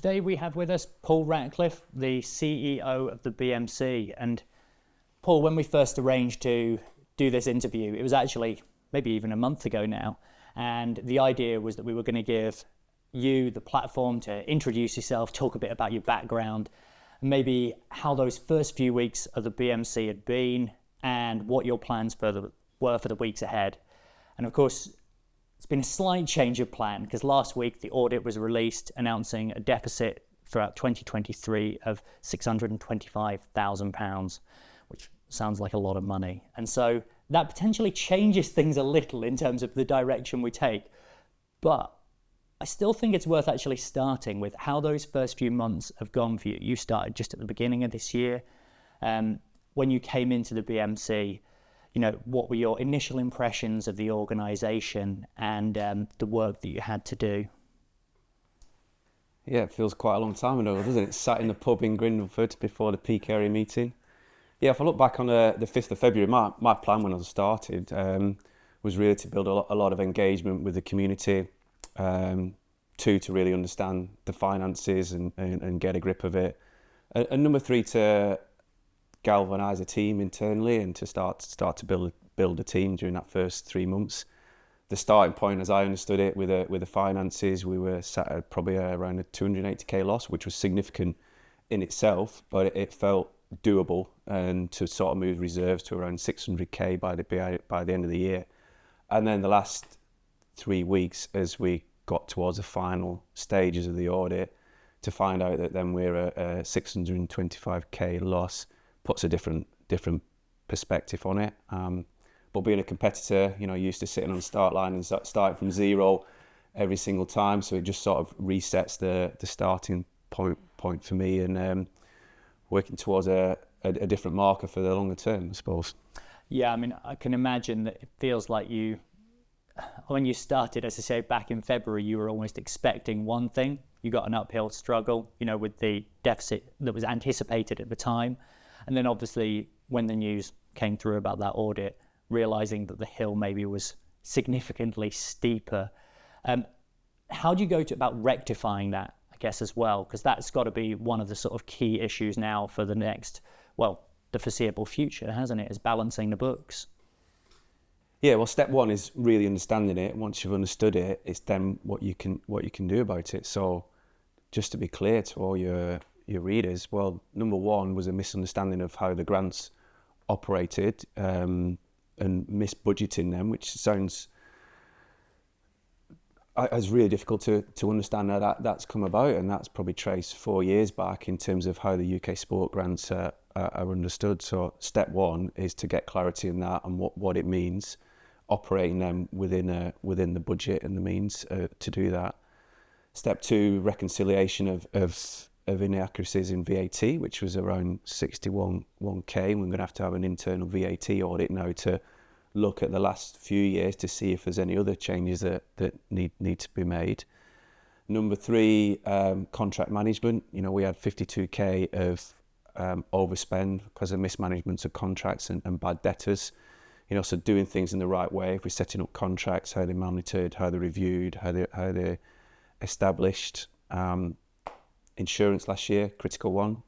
today we have with us Paul Ratcliffe, the CEO of the BMC. And Paul, when we first arranged to do this interview, it was actually maybe even a month ago now. And the idea was that we were going to give you the platform to introduce yourself, talk a bit about your background, and maybe how those first few weeks of the BMC had been and what your plans were for the weeks ahead. And of course, it's been a slight change of plan because last week the audit was released announcing a deficit throughout 2023 of £625,000, which sounds like a lot of money. And so that potentially changes things a little in terms of the direction we take. But I still think it's worth actually starting with how those first few months have gone for you. You started just at the beginning of this year. When you came into the BMC, what were your initial impressions of the organisation and the work that you had to do? Yeah, it feels quite a long time ago, doesn't it? Sat in the pub in Grindleford before the peak area meeting. Yeah, if I look back on the 5th of February, my plan when I started was really to build a lot of engagement with the community, to really understand the finances and get a grip of it. And number 3, to galvanise a team internally and to start to build a team during that first 3 months. The starting point, as I understood it, with the finances, we were sat at probably around a 280k loss, which was significant in itself, but it felt doable, and to sort of move reserves to around 600k by the end of the year. And then the last 3 weeks, as we got towards the final stages of the audit, to find out that then we're at a 625k loss puts a different perspective on it. But being a competitor, used to sitting on the start line and starting from zero every single time, so it just sort of resets the starting point for me, and working towards a different marker for the longer term, I suppose. Yeah, I mean, I can imagine that it feels like when you started, as I say, back in February, you were almost expecting one thing. You got an uphill struggle, with the deficit that was anticipated at the time. And then obviously when the news came through about that audit, realising that the hill maybe was significantly steeper. How do you go about rectifying that, I guess, as well? Because that's got to be one of the sort of key issues now for the foreseeable future, hasn't it? Is balancing the books. Yeah, well, step 1 is really understanding it. Once you've understood it, it's then what you can do about it. So just to be clear to all your readers, well, number 1 was a misunderstanding of how the grants operated, and misbudgeting them, which sounds as really difficult to understand how that's come about, and that's probably traced 4 years back in terms of how the UK sport grants are understood. So step 1 is to get clarity in that and what it means, operating them within the budget and the means to do that. Step 2, reconciliation of inaccuracies in VAT, which was around 61k. We're going to have an internal VAT audit now to look at the last few years to see if there's any other changes that need to be made. Number 3, contract management. We had 52k of overspend because of mismanagements of contracts and bad debtors. So doing things in the right way. If we're setting up contracts, how they're monitored, how they're reviewed, how they're established. Insurance last year, critical one.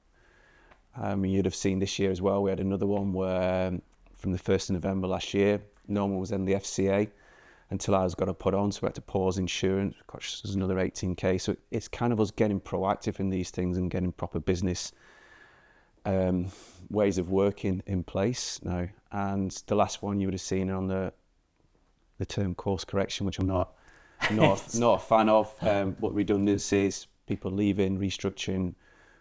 You'd have seen this year as well. We had another one where from the 1st of November last year, no one was in the FCA until I was got to put on, so we had to pause insurance, which was another 18k. So it's kind of us getting proactive in these things and getting proper business ways of working in place now. And the last one you would have seen on the term course correction, which I'm not a fan of, but redundancies, people leaving, restructuring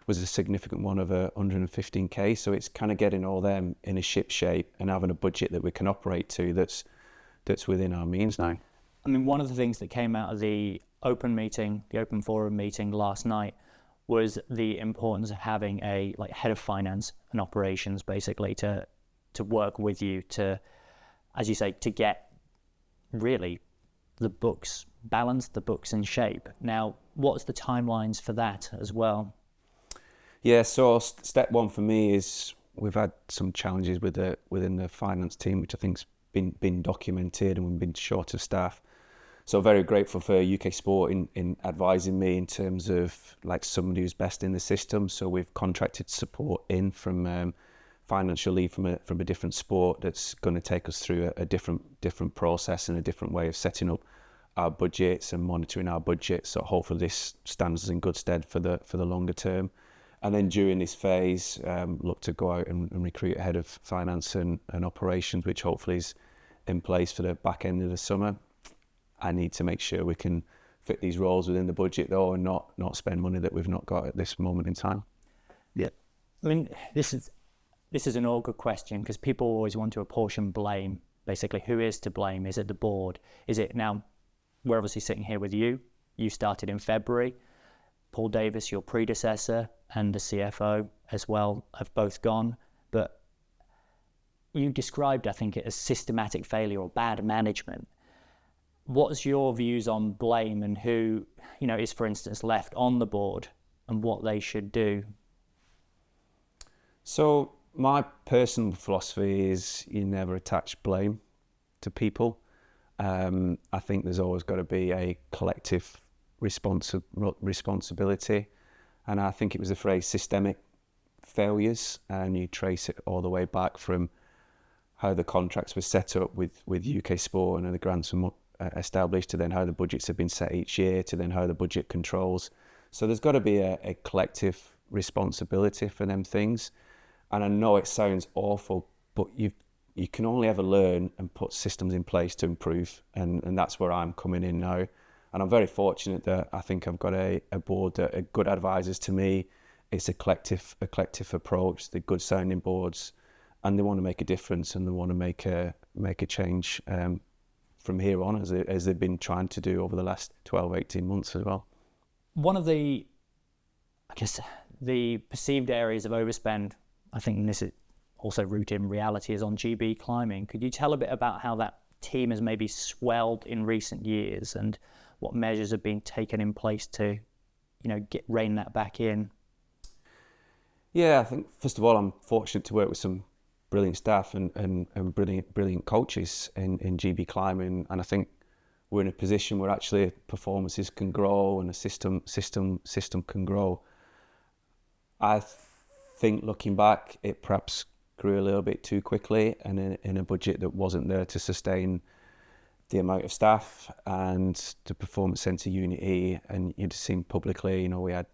was a significant one of 115k. So it's kind of getting all them in a ship shape and having a budget that we can operate to that's within our means now. I mean, one of the things that came out of the open forum meeting last night was the importance of having a head of finance and operations, basically, to work with you to, as you say, to get really the books balanced, the books in shape. Now, what's the timelines for that as well? Yeah, so step 1 for me is we've had some challenges within the finance team, which I think's been documented, and we've been short of staff. So very grateful for UK Sport in advising me in terms of like somebody who's best in the system. So we've contracted support in from financial lead from a different sport that's going to take us through a different process and a different way of setting up our budgets and monitoring our budgets. So hopefully this stands us in good stead for the longer term. And then during this phase, look to go out and recruit a head of finance and operations, which hopefully is in place for the back end of the summer. I need to make sure we can fit these roles within the budget though, and not spend money that we've not got at this moment in time. Yeah. I mean, this is an awkward question because people always want to apportion blame. Basically, who is to blame? Is it the board? Is it now? We're obviously sitting here with you. You started in February. Paul Davis, your predecessor, and the CFO as well have both gone. But you described, I think, it as systematic failure or bad management. What's your views on blame and who, is, for instance, left on the board and what they should do? So my personal philosophy is you never attach blame to people. I think there's always got to be a collective responsibility. And I think it was the phrase systemic failures, and you trace it all the way back from how the contracts were set up with UK Sport and the grants were established, to then how the budgets have been set each year, to then how the budget controls. So there's got to be a collective responsibility for them things. And I know it sounds awful, but you can only ever learn and put systems in place to improve. And that's where I'm coming in now. And I'm very fortunate that I think I've got a board that are good advisors to me. It's a collective approach. They're good sounding boards, and they want to make a difference, and they want to make a change from here on, as they've been trying to do over the last 12, 18 months as well. One of the perceived areas of overspend, I think this is also rooted in reality, is on GB climbing. Could you tell a bit about how that team has maybe swelled in recent years and what measures have been taken in place to, rein that back in? Yeah, I think first of all, I'm fortunate to work with some brilliant staff and brilliant coaches in GB climbing, and I think we're in a position where actually performances can grow and the system can grow. I think looking back, it perhaps grew a little bit too quickly, and in a budget that wasn't there to sustain the amount of staff and the performance centre Unit E. And you'd seen publicly, we had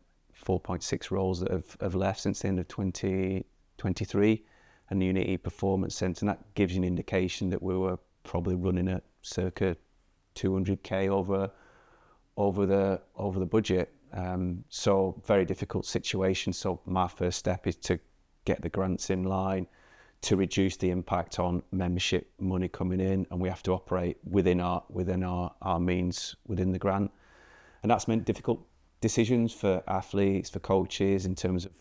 4.6 roles that have left since the end of 2023, and the Unit E performance centre, and that gives you an indication that we were probably running at circa 200k over the budget. So very difficult situation. So my first step is to get the grants in line, to reduce the impact on membership money coming in, and we have to operate within our means within the grant. And that's meant difficult decisions for athletes, for coaches, in terms of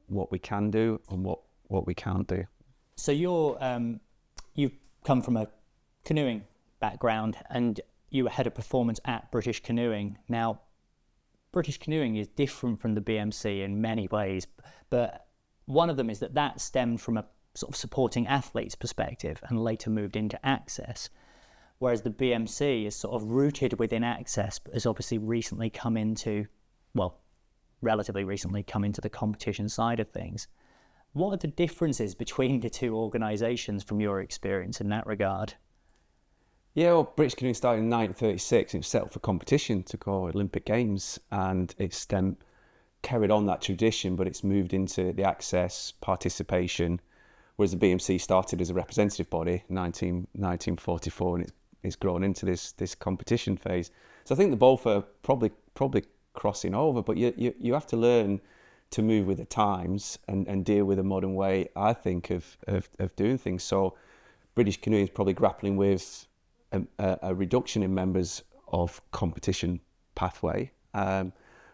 what we can do and what we can't do. So you've come from a canoeing background, and you were head of performance at British Canoeing. Now, British Canoeing is different from the BMC in many ways, but one of them is that stemmed from a sort of supporting athletes perspective and later moved into access, whereas the BMC is sort of rooted within access, but has obviously relatively recently come into the competition side of things. What are the differences between the two organisations from your experience in that regard? Yeah, well, British Canoeing started in 1936. It was set up for competition to go Olympic Games, and it's carried on that tradition, but it's moved into the access participation, whereas the BMC started as a representative body in 1944, and it's grown into this competition phase. So I think the both are probably crossing over, but you have to learn to move with the times and deal with a modern way, I think, of doing things. So British Canoeing is probably grappling with a reduction in members of competition pathway,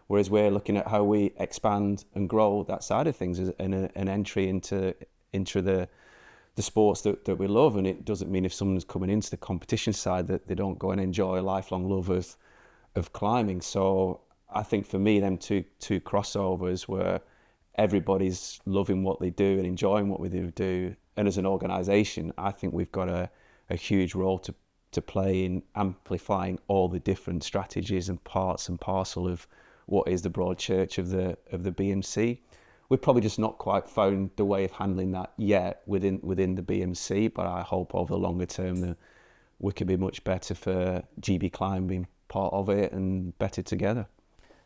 whereas we're looking at how we expand and grow that side of things as an entry into the sports that we love. And it doesn't mean if someone's coming into the competition side that they don't go and enjoy a lifelong love of climbing. So I think for me, them two crossovers where everybody's loving what they do and enjoying what we do, and as an organisation, I think we've got a huge role to to play in amplifying all the different strategies and parts and parcel of what is the broad church of the BMC. We've probably just not quite found the way of handling that yet within the BMC, but I hope over the longer term that we could be much better for GB Climb being part of it and better together.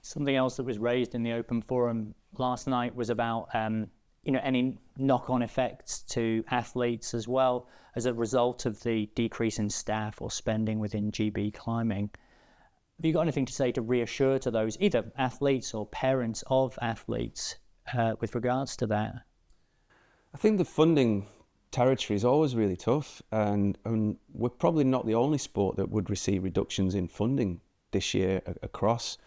Something else that was raised in the open forum last night was about any knock-on effects to athletes as well as a result of the decrease in staff or spending within GB climbing. Have you got anything to say to reassure to those, either athletes or parents of athletes, with regards to that? I think the funding territory is always really tough, and we're probably not the only sport that would receive reductions in funding this year across.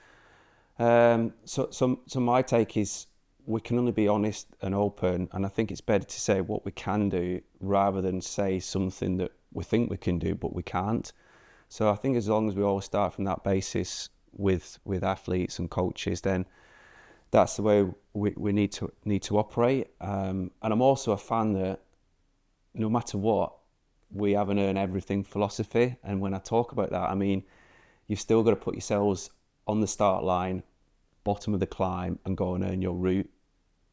So my take is we can only be honest and open, and I think it's better to say what we can do rather than say something that we think we can do but we can't. So I think as long as we always start from that basis with athletes and coaches, then that's the way we need to operate. And I'm also a fan that no matter what, we have an earn everything philosophy. And when I talk about that, I mean you've still got to put yourselves on the start line, bottom of the climb, and go and earn your route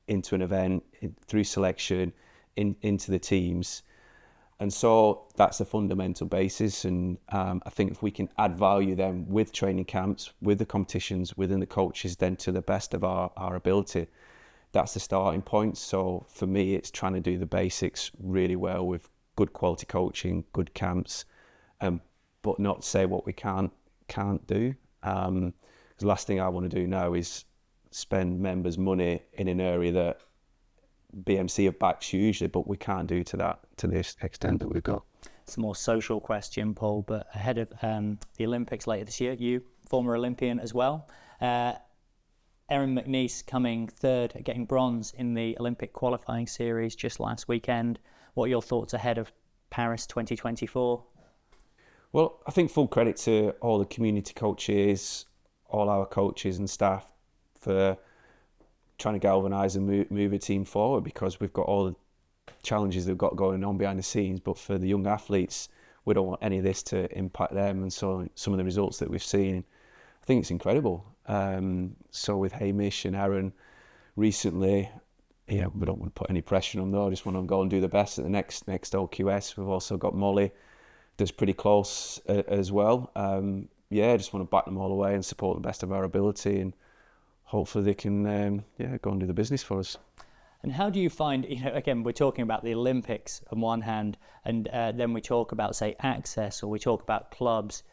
into an event, through selection, into the teams. And so that's a fundamental basis. And I think if we can add value then with training camps, with the competitions, within the coaches, then to the best of our ability, that's the starting point. So for me, it's trying to do the basics really well with good quality coaching, good camps, but not say what we can't do. Because the last thing I want to do now is spend members' money in an area that BMC have backed hugely, but we can't do to this extent that we've got. It's a more social question, Paul, but ahead of the Olympics later this year, you, former Olympian as well, Erin McNeice coming third, getting bronze in the Olympic qualifying series just last weekend. What are your thoughts ahead of Paris 2024? Well, I think full credit to all the community coaches, all our coaches and staff for trying to galvanise and move a team forward, because we've got all the challenges they've got going on behind the scenes. But for the young athletes, we don't want any of this to impact them. And so some of the results that we've seen, I think it's incredible. So with Hamish and Aaron recently, we don't want to put any pressure on them. I just want to go and do the best at the next OQS. We've also got Molly that's pretty close as well. I just want to back them all the way and support the best of our ability, and hopefully they can go and do the business for us. And how do you find, again, we're talking about the Olympics on one hand, and then we talk about, say, access, or we talk about clubs.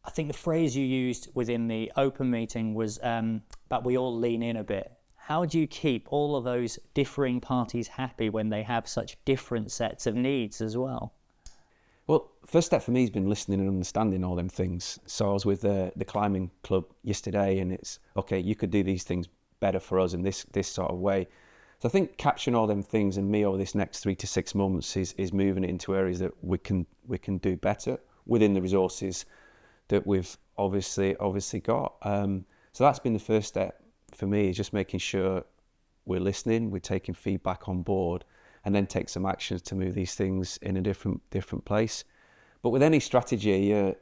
I think the phrase you used within the open meeting was that we all lean in a bit. How do you keep all of those differing parties happy when they have such different sets of needs as well? Well, first step for me has been listening and understanding all them things. So I was with the climbing club yesterday, and it's, okay, you could do these things better for us in this sort of way. So I think capturing all them things, and me over this next 3 to 6 months is moving it into areas that we can do better within the resources that we've obviously got. So that's been the first step for me, is just making sure we're listening, we're taking feedback on board, and then take some actions to move these things in a different place. But with any strategy,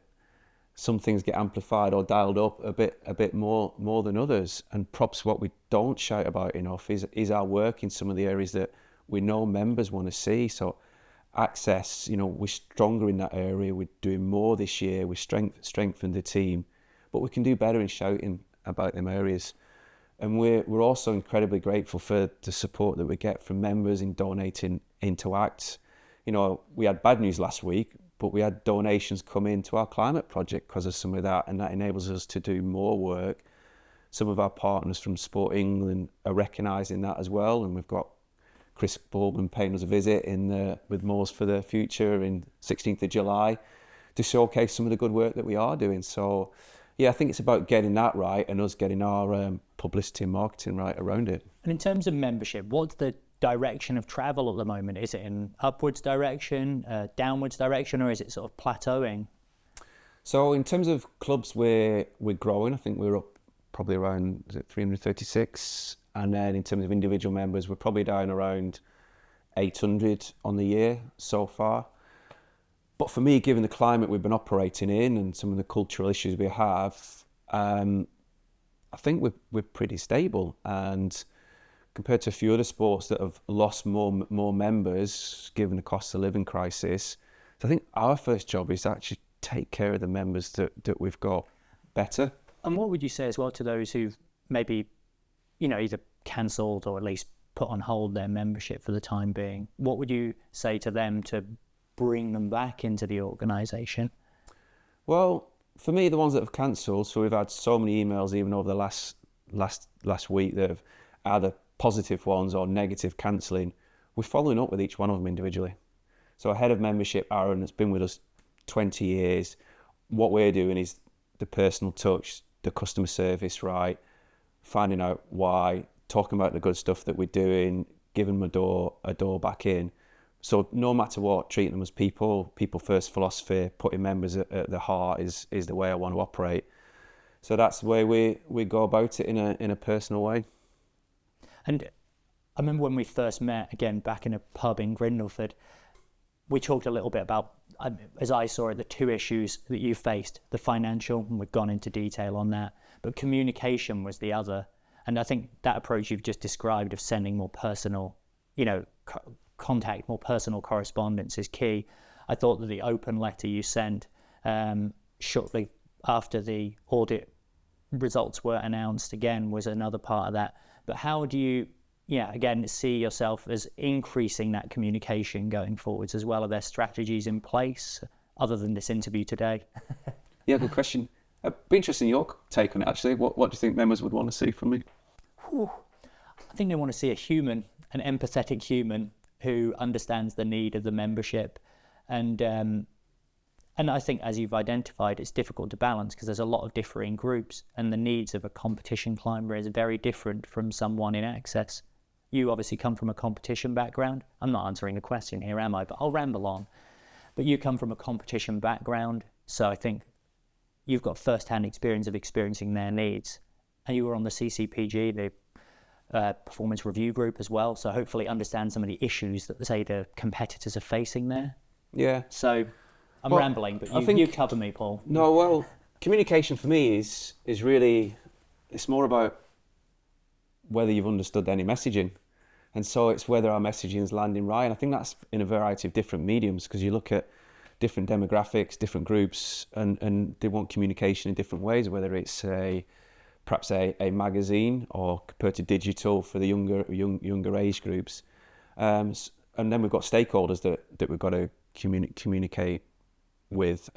some things get amplified or dialed up a bit more than others. And perhaps what we don't shout about enough is our work in some of the areas that we know members want to see. So access, we're stronger in that area. We're doing more this year. We strengthened the team, but we can do better in shouting about them areas. And we're also incredibly grateful for the support that we get from members in donating into ACT. We had bad news last week, but we had donations come into our climate project because of some of that, and that enables us to do more work. Some of our partners from Sport England are recognising that as well, and we've got Chris Bulbin paying us a visit with Moors for the Future in 16th of July to showcase some of the good work that we are doing. So I think it's about getting that right and us getting our publicity and marketing right around it. And in terms of membership, what's the direction of travel at the moment? Is it in upwards direction, downwards direction, or is it sort of plateauing? So in terms of clubs, we're growing. I think we're up probably around 336, and then in terms of individual members, we're probably down around 800 on the year so far. But for me, given the climate we've been operating in and some of the cultural issues we have, I think we're pretty stable. And compared to a few other sports that have lost more members, given the cost of living crisis, so I think our first job is to actually take care of the members that we've got better. And what would you say as well to those who've maybe, either cancelled or at least put on hold their membership for the time being? What would you say to them to bring them back into the organisation? Well, for me, the ones that have cancelled, so we've had so many emails even over the last week that have either positive ones or negative cancelling. We're following up with each one of them individually. So our head of membership, Aaron, has been with us 20 years. What we're doing is the personal touch, the customer service, right? Finding out why, talking about the good stuff that we're doing, giving them a door back in. So no matter what, treating them as people first philosophy, putting members at the heart is the way I want to operate. So that's the way we go about it in a personal way. And I remember when we first met, again, back in a pub in Grindleford, we talked a little bit about, as I saw it, the two issues that you faced, the financial, and we've gone into detail on that, but communication was the other. And I think that approach you've just described of sending more personal, contact, more personal correspondence is key. I thought that the open letter you sent shortly after the audit results were announced again was another part of that. But how do you, again, see yourself as increasing that communication going forwards as well? Are there strategies in place other than this interview today? Yeah, good question. It'd be interesting your take on it, actually. What do you think members would want to see from me? I think they want to see an empathetic human who understands the need of the membership. And I think, as you've identified, it's difficult to balance because there's a lot of differing groups, and the needs of a competition climber is very different from someone in access. You obviously come from a competition background. I'm not answering the question here, am I? But I'll ramble on. But you come from a competition background, so I think you've got first-hand experience of experiencing their needs. And you were on the CCPG, the performance review group as well, so hopefully understand some of the issues that, say, the competitors are facing there. Yeah. So I'm rambling, but you cover me, Paul. No, well, communication for me is really, it's more about whether you've understood any messaging. And so it's whether our messaging is landing right. And I think that's in a variety of different mediums, because you look at different demographics, different groups, and they want communication in different ways, whether it's perhaps a magazine or compared to digital for the younger age groups. And then we've got stakeholders that we've got to communicate with.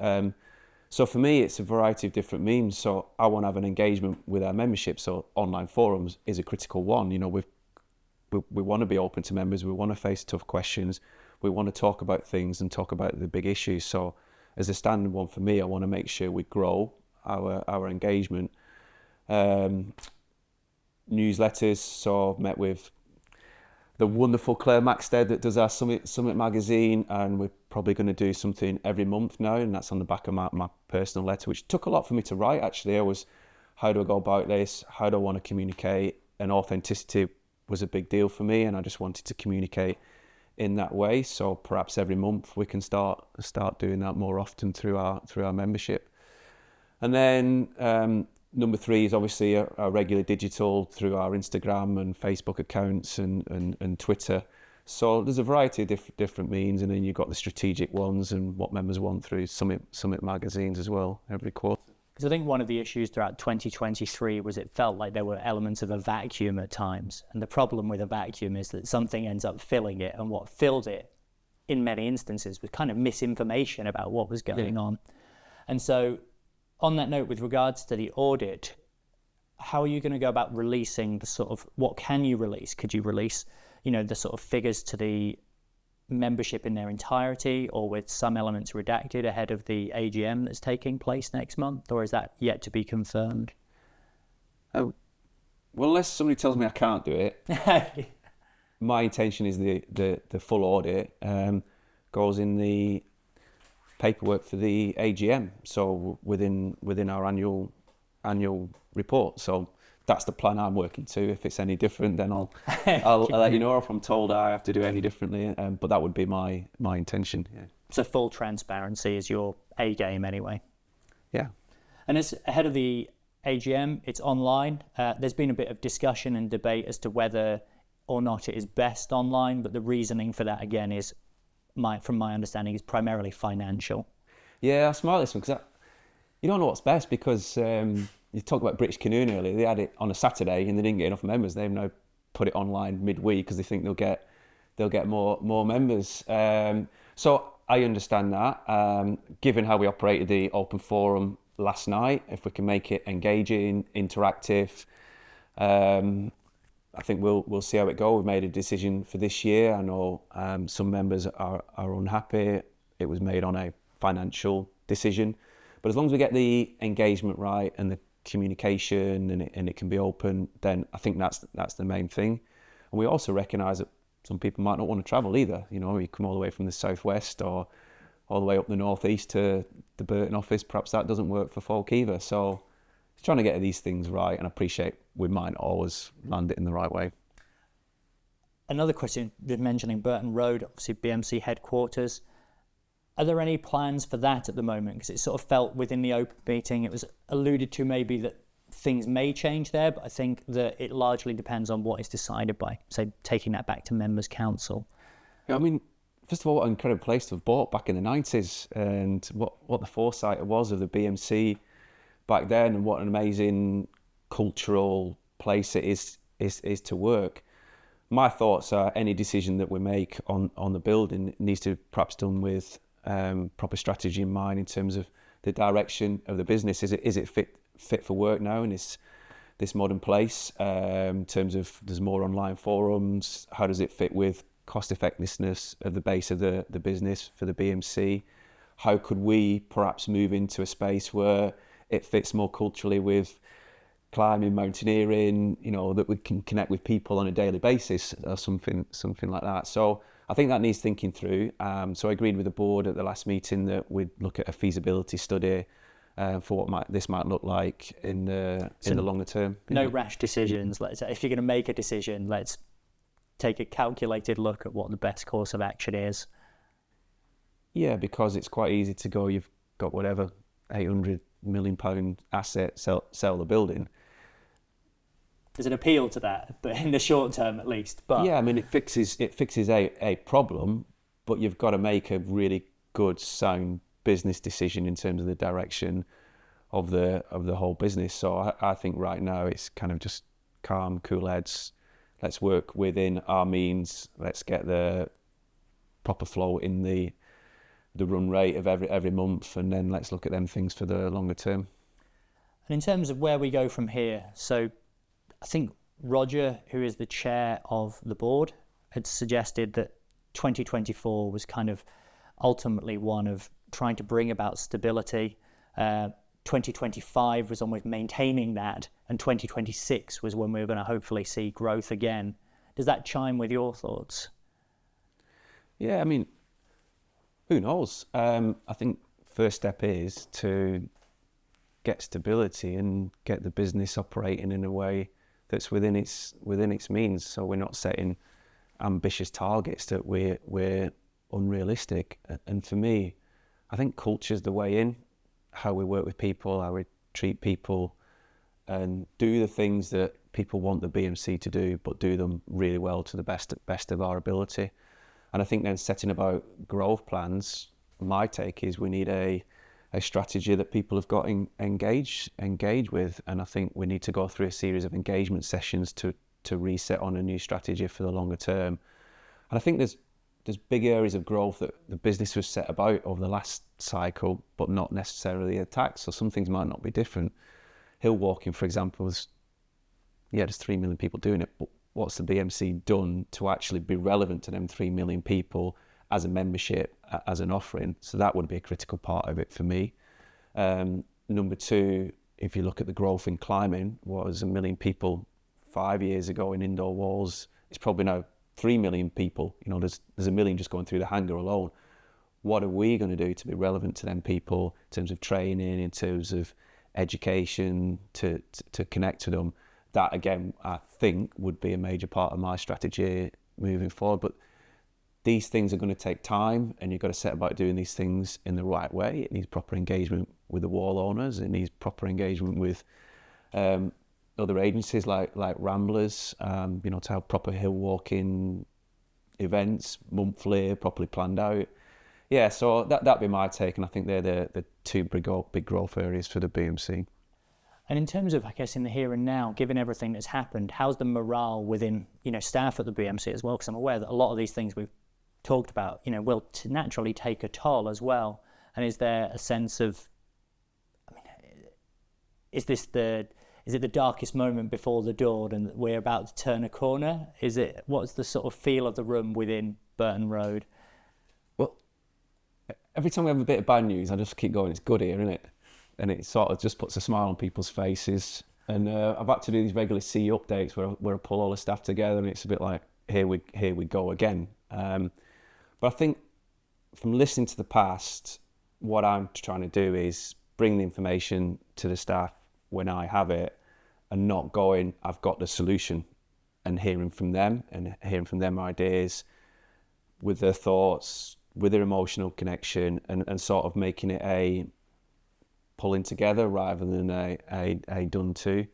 So for me, it's a variety of different means. So I want to have an engagement with our membership. So online forums is a critical one. We want to be open to members. We want to face tough questions. We want to talk about things and talk about the big issues. So as a standard one for me, I want to make sure we grow our engagement. Newsletters. So I've met with the wonderful Claire Maxted that does our Summit magazine, and we're probably going to do something every month now, and that's on the back of my personal letter, which took a lot for me to write, actually. How do I go about this? How do I want to communicate? And authenticity was a big deal for me, and I just wanted to communicate in that way. So perhaps every month we can start doing that more often through our membership. And then number 3 is obviously our regular digital through our Instagram and Facebook accounts and Twitter. So there's a variety of different means, and then you've got the strategic ones and what members want through Summit magazines as well every quarter. Because I think one of the issues throughout 2023 was it felt like there were elements of a vacuum at times. And the problem with a vacuum is that something ends up filling it, and what filled it in many instances was kind of misinformation about what was going on. And so on that note, with regards to the audit, how are you going to go about releasing the sort of, what can you release? Could you release, the sort of figures to the membership in their entirety, or with some elements redacted ahead of the AGM that's taking place next month, or is that yet to be confirmed? Well, unless somebody tells me I can't do it, my intention is the full audit goes in the paperwork for the AGM, so within our annual report. So that's the plan I'm working to. If it's any different, then I'll let you know. If I'm told I have to do any differently, but that would be my intention. Yeah. So full transparency is your A game anyway. Yeah. And as ahead of the AGM, it's online. There's been a bit of discussion and debate as to whether or not it is best online, but the reasoning for that again is, from my understanding, is primarily financial. Yeah, I smile this one because you don't know what's best because you talked about British Canoeing earlier. They had it on a Saturday and they didn't get enough members. They've now put it online midweek because they think they'll get more members. So I understand that. Given how we operated the open forum last night, if we can make it engaging, interactive, I think we'll see how it goes. We've made a decision for this year. I know some members are unhappy. It was made on a financial decision, but as long as we get the engagement right and the communication and it can be open, then I think that's the main thing. And we also recognise that some people might not want to travel either. You know, you come all the way from the southwest or all the way up the northeast to the Burton office. Perhaps that doesn't work for folk either. So it's trying to get these things right, and I appreciate we might not always land it in the right way. Another question, you're mentioning Burton Road, obviously BMC headquarters. Are there any plans for that at the moment? Because it sort of felt within the open meeting, it was alluded to maybe that things may change there, but I think that it largely depends on what is decided by, say, taking that back to members' council. Yeah, I mean, first of all, what an incredible place to have bought back in the 90s, and what the foresight was of the BMC back then, and what an amazing cultural place it is to work. My thoughts are any decision that we make on the building needs to perhaps done with proper strategy in mind in terms of the direction of the business. Is it fit for work now in this modern place? In terms of there's more online forums, how does it fit with cost effectiveness of the base of the business for the BMC? How could we perhaps move into a space where it fits more culturally with climbing, mountaineering, you know, that we can connect with people on a daily basis or something like that. So I think that needs thinking through. So I agreed with the board at the last meeting that we'd look at a feasibility study for what this might look like in the longer term. No rash decisions. Let's say if you're going to make a decision, let's take a calculated look at what the best course of action is. Yeah, because it's quite easy to go, you've got whatever £800 million asset, sell the building. There's an appeal to that, but in the short term at least. But yeah, I mean, it fixes a problem, but you've got to make a really good, sound business decision in terms of the direction of the whole business. So I think right now it's kind of just calm, cool heads. Let's work within our means. Let's get the proper flow in the run rate of every month, and then let's look at them things for the longer term. And in terms of where we go from here, so I think Roger, who is the chair of the board, had suggested that 2024 was kind of ultimately one of trying to bring about stability. 2025 was almost maintaining that, and 2026 was when we were going to hopefully see growth again. Does that chime with your thoughts? Yeah, I mean, who knows? I think first step is to get stability and get the business operating in a way that's within its means. So we're not setting ambitious targets that we're unrealistic. And for me, I think culture's the way in. How we work with people, how we treat people, and do the things that people want the BMC to do, but do them really well to the best of our ability. And I think then setting about growth plans, my take is we need a strategy that people have got engage with. And I think we need to go through a series of engagement sessions to reset on a new strategy for the longer term. And I think there's big areas of growth that the business was set about over the last cycle, but not necessarily attacked. So some things might not be different. Hill walking, for example, there's 3 million people doing it, but what's the BMC done to actually be relevant to them 3 million people as a membership, as an offering? So that would be a critical part of it for me. Number two, if you look at the growth in climbing, was 1 million people 5 years ago in indoor walls. It's probably now 3 million people. You know, there's 1 million just going through the hangar alone. What are we going to do to be relevant to them people in terms of training, in terms of education, to connect to them? That, again, I think would be a major part of my strategy moving forward. But these things are going to take time, and you've got to set about doing these things in the right way. It needs proper engagement with the wall owners. It needs proper engagement with other agencies like Ramblers, to have proper hill walking events monthly, properly planned out. Yeah, so that'd be my take, and I think they're the two big growth areas for the BMC. And in terms of, I guess, in the here and now, given everything that's happened, how's the morale within, staff at the BMC as well? Because I'm aware that a lot of these things we've talked about, will naturally take a toll as well. And is there a sense of, is it the darkest moment before the dawn and we're about to turn a corner? What's the sort of feel of the room within Burton Road? Well, every time we have a bit of bad news, I just keep going, it's good here, isn't it? And it sort of just puts a smile on people's faces. And I've had to do these regular CE updates where I pull all the staff together, and it's a bit like, here we go again. But I think from listening to the past, what I'm trying to do is bring the information to the staff when I have it, and not going, I've got the solution, and hearing from them ideas with their thoughts, with their emotional connection, and sort of making it a pulling together rather than a done to.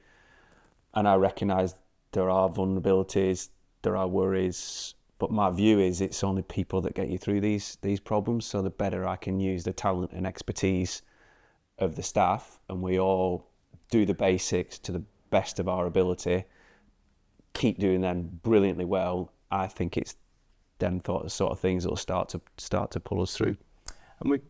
And I recognise there are vulnerabilities, there are worries, but my view is it's only people that get you through these problems. So the better I can use the talent and expertise of the staff, and we all do the basics to the best of our ability, keep doing them brilliantly well, I think it's them sort of things that will start to pull us through. And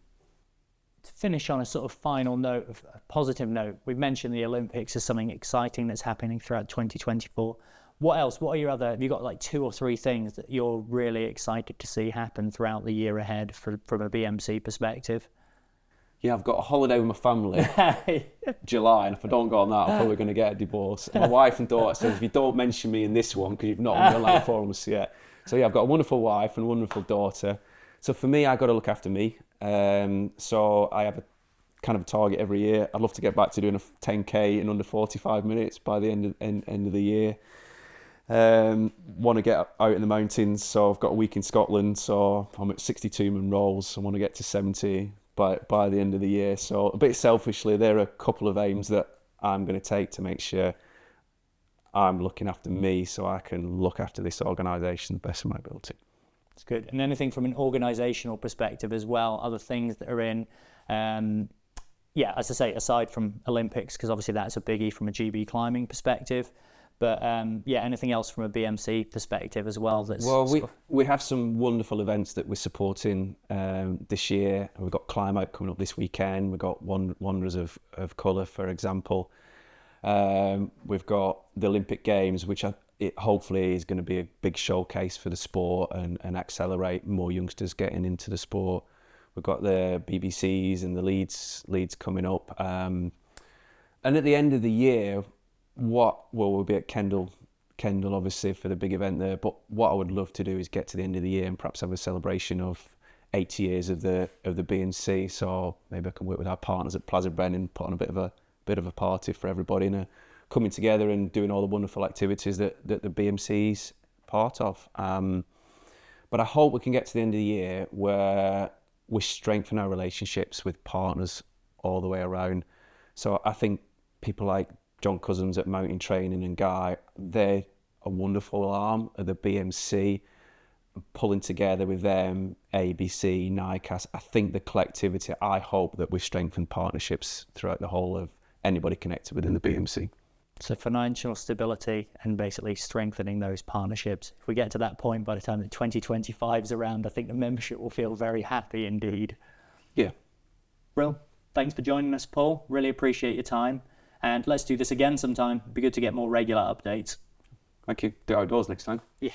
to finish on a sort of final note, a positive note, we've mentioned the Olympics as something exciting that's happening throughout 2024. What else? Have you got like 2 or 3 things that you're really excited to see happen throughout the year ahead from a BMC perspective? Yeah, I've got a holiday with my family, July, and if I don't go on that, I'm probably going to get a divorce. And my wife and daughter says, if you don't mention me in this one, because you've not been online for us yet. So yeah, I've got a wonderful wife and a wonderful daughter. So for me, I've got to look after me. So I have a kind of a target every year. I'd love to get back to doing a 10K in under 45 minutes by the end of the year. Want to get out in the mountains, so I've got a week in Scotland, so I'm at 62 man rolls. I want to get to 70 by the end of the year. So a bit selfishly, there are a couple of aims that I'm going to take to make sure I'm looking after me so I can look after this organisation the best of my ability. That's good. And anything from an organisational perspective as well, other things that are in, as I say, aside from Olympics, because obviously that's a biggie from a GB climbing perspective, but anything else from a BMC perspective as well? We have some wonderful events that we're supporting this year. We've got Climb Out coming up this weekend. We've got Wanderers of Colour, for example. We've got the Olympic Games, which it hopefully is going to be a big showcase for the sport and accelerate more youngsters getting into the sport. We've got the BBCs and the Leeds coming up. And at the end of the year, we'll be at Kendal obviously for the big event there, but what I would love to do is get to the end of the year and perhaps have a celebration of 80 years of the BMC. So maybe I can work with our partners at Plaza Brennan, put on a bit of a party for everybody, and coming together and doing all the wonderful activities that the BMC's part of. But I hope we can get to the end of the year where we strengthen our relationships with partners all the way around. So I think people like John Cousins at Mountain Training and Guy, they're a wonderful arm of the BMC, pulling together with them, ABC, NICAS. I think the collectivity, I hope that we strengthen partnerships throughout the whole of anybody connected within the BMC. So financial stability and basically strengthening those partnerships. If we get to that point by the time that 2025 is around, I think the membership will feel very happy indeed. Yeah. Well, thanks for joining us, Paul. Really appreciate your time. And let's do this again sometime. It'd be good to get more regular updates. Thank you. Do it outdoors next time. Yeah.